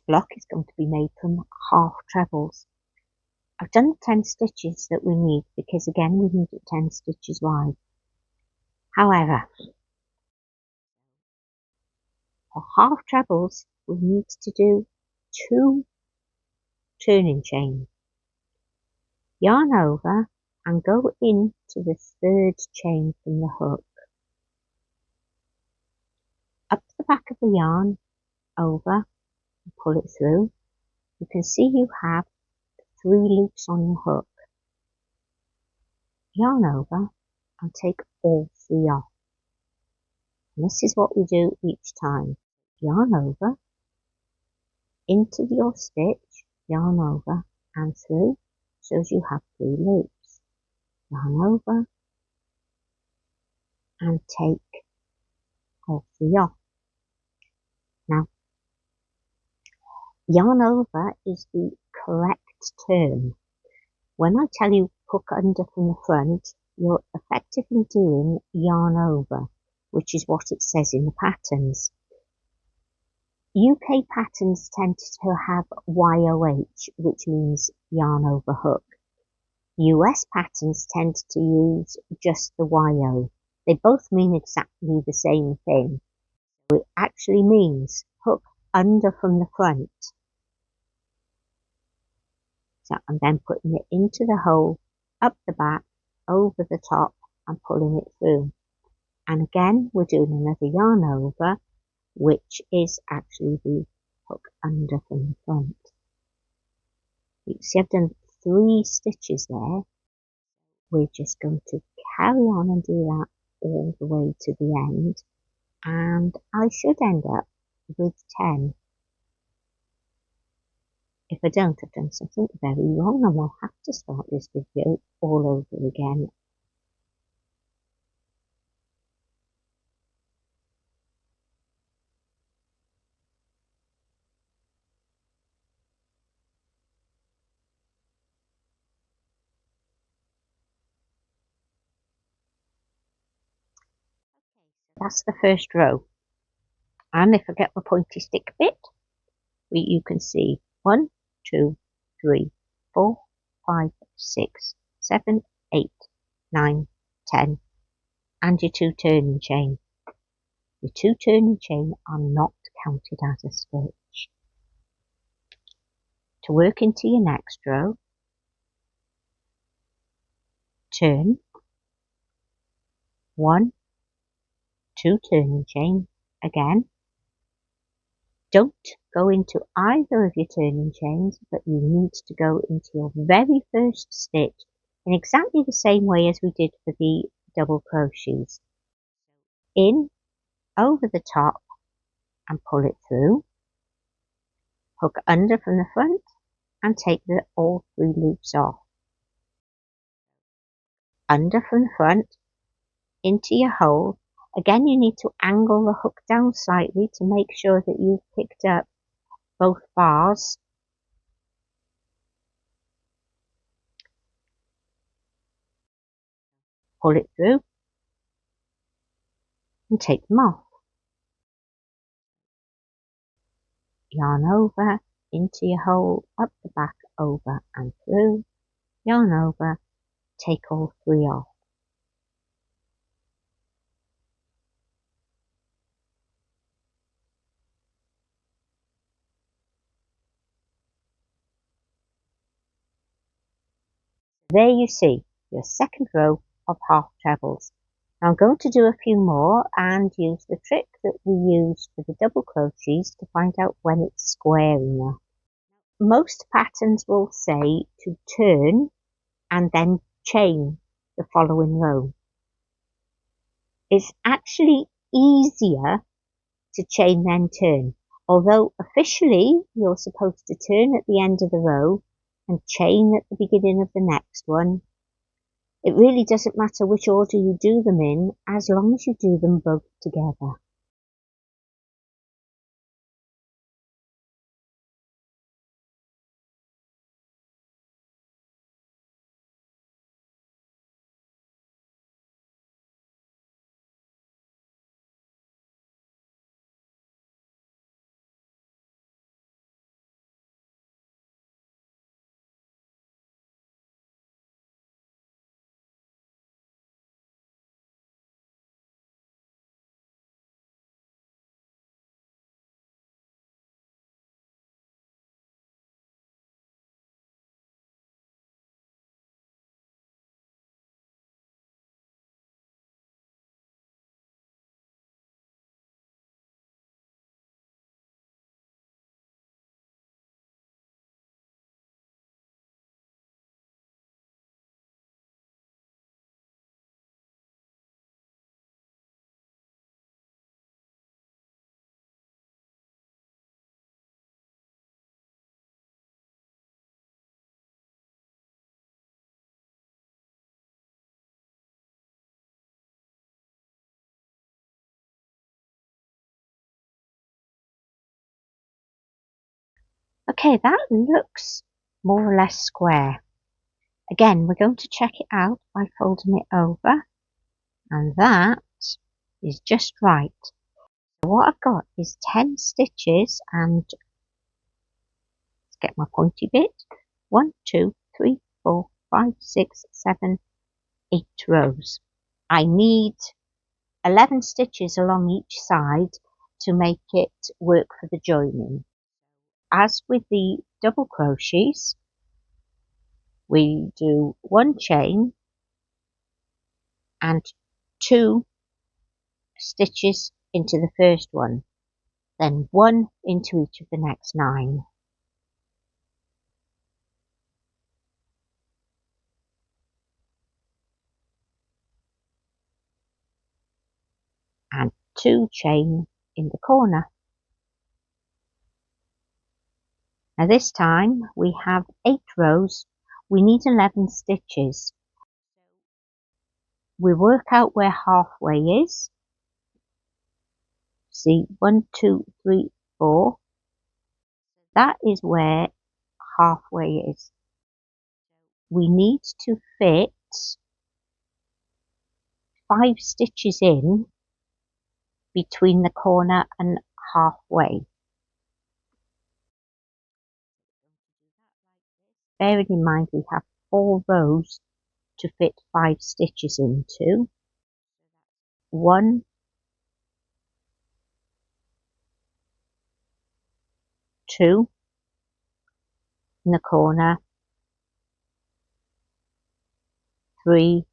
block is going to be made from half trebles. I've done 10 stitches that we need because again we need it 10 stitches wide. However, for half trebles we need to do 2 turning chains. Yarn over and go into the 3rd chain from the hook. Up the back of the yarn, over, and pull it through. You can see you have 3 loops on your hook. Yarn over and take all 3 off. And this is what we do each time. Yarn over, into your stitch, yarn over and through, so as you have 3 loops. Yarn over and take all 3 off. Now, yarn over is the correct term. When I tell you hook under from the front, you're effectively doing yarn over, which is what it says in the patterns. UK patterns tend to have YOH, which means yarn over hook. US patterns tend to use just the YO. They both mean exactly the same thing. It actually means hook under from the front. So I'm then putting it into the hole, up the back, over the top and pulling it through. And again we're doing another yarn over, which is actually the hook under from the front. You can see I've done 3 stitches there. We're just going to carry on and do that all the way to the end, and I should end up with 10. If I don't, I've done something very wrong and we'll have to start this video all over again. That's the first row, and if I get my pointy stick bit, you can see 1, 2, 3, 4, 5, 6, 7, 8, 9, 10, and your 2 turning chain. Your 2 turning chain are not counted as a stitch. To work into your next row, turn, 1, 2 turning chain again. Don't go into either of your turning chains, but you need to go into your very first stitch in exactly the same way as we did for the double crochets. In, over the top and pull it through. Hook under from the front and take all 3 loops off. Under from the front, into your hole. Again, you need to angle the hook down slightly to make sure that you've picked up both bars. Pull it through and take them off. Yarn over, into your hole, up the back, over and through. Yarn over, take all 3 off. There you see your second row of half trebles. Now I'm going to do a few more and use the trick that we used for the double crochets to find out when it's square enough. Most patterns will say to turn and then chain the following row. It's actually easier to chain then turn, although officially you're supposed to turn at the end of the row and chain at the beginning of the next one. It really doesn't matter which order you do them in, as long as you do them both together. Okay, that looks more or less square. Again, we're going to check it out by folding it over, and that is just right. So what I've got is 10 stitches, and let's get my pointy bit. 1, 2, 3, 4, 5, 6, 7, 8 rows. I need 11 stitches along each side to make it work for the joining. As with the double crochets, we do 1 chain and 2 stitches into the first one, then 1 into each of the next 9. And 2 chain in the corner. Now this time we have 8 rows, we need 11 stitches. We work out where halfway is. See, 1, 2, 3, 4. That is where halfway is. We need to fit 5 stitches in between the corner and halfway. Bearing in mind we have 4 rows to fit 5 stitches into. 1, 2 in the corner, 3,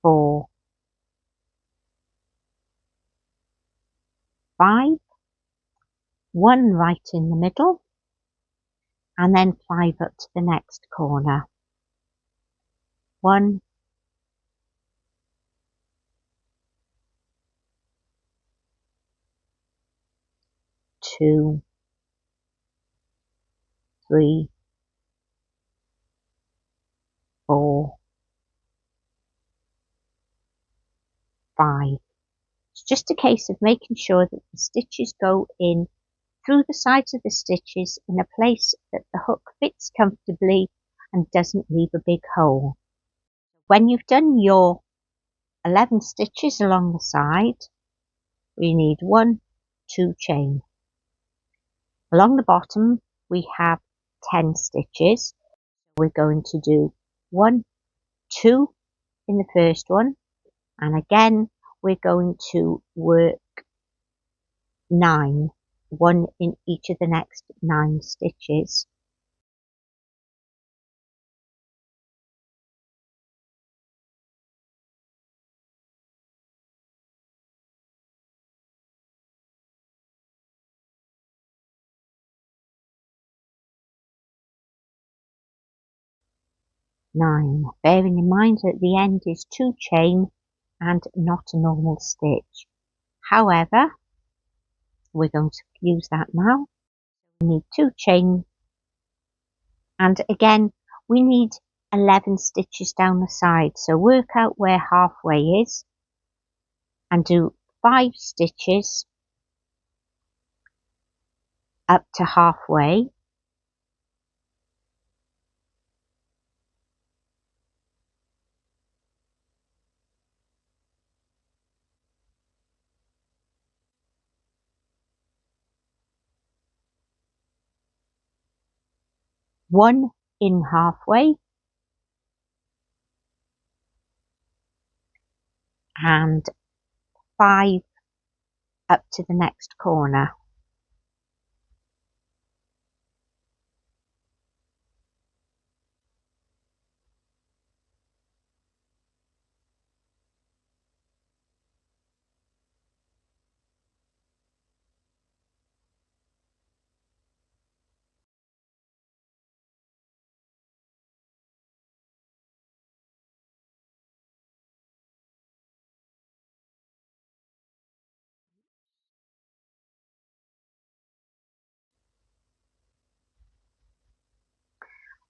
4, 5, 1 right in the middle, and then 5 up to the next corner. 1, 2, 3, 4, 5. It's just a case of making sure that the stitches go in through the sides of the stitches in a place that the hook fits comfortably and doesn't leave a big hole. When you've done your 11 stitches along the side, we need 1, 2 chain. Along the bottom we have 10 stitches. We're going to do 1, 2 in the first one, and again we're going to work 9, 1 in each of the next 9 stitches. Bearing in mind that the end is 2 chain and not a normal stitch. However, we're going to use that now. We need 2 chain, and again we need 11 stitches down the side, so work out where halfway is and do 5 stitches up to halfway. One in halfway and 5 up to the next corner.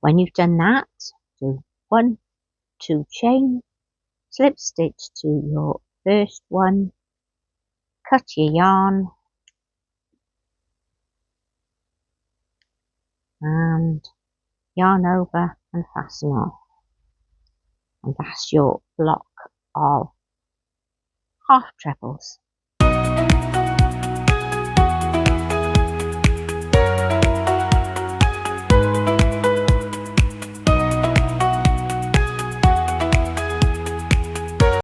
When you've done that, do 1, 2 chain, slip stitch to your first one, cut your yarn and yarn over and fasten off, and that's your block of half trebles.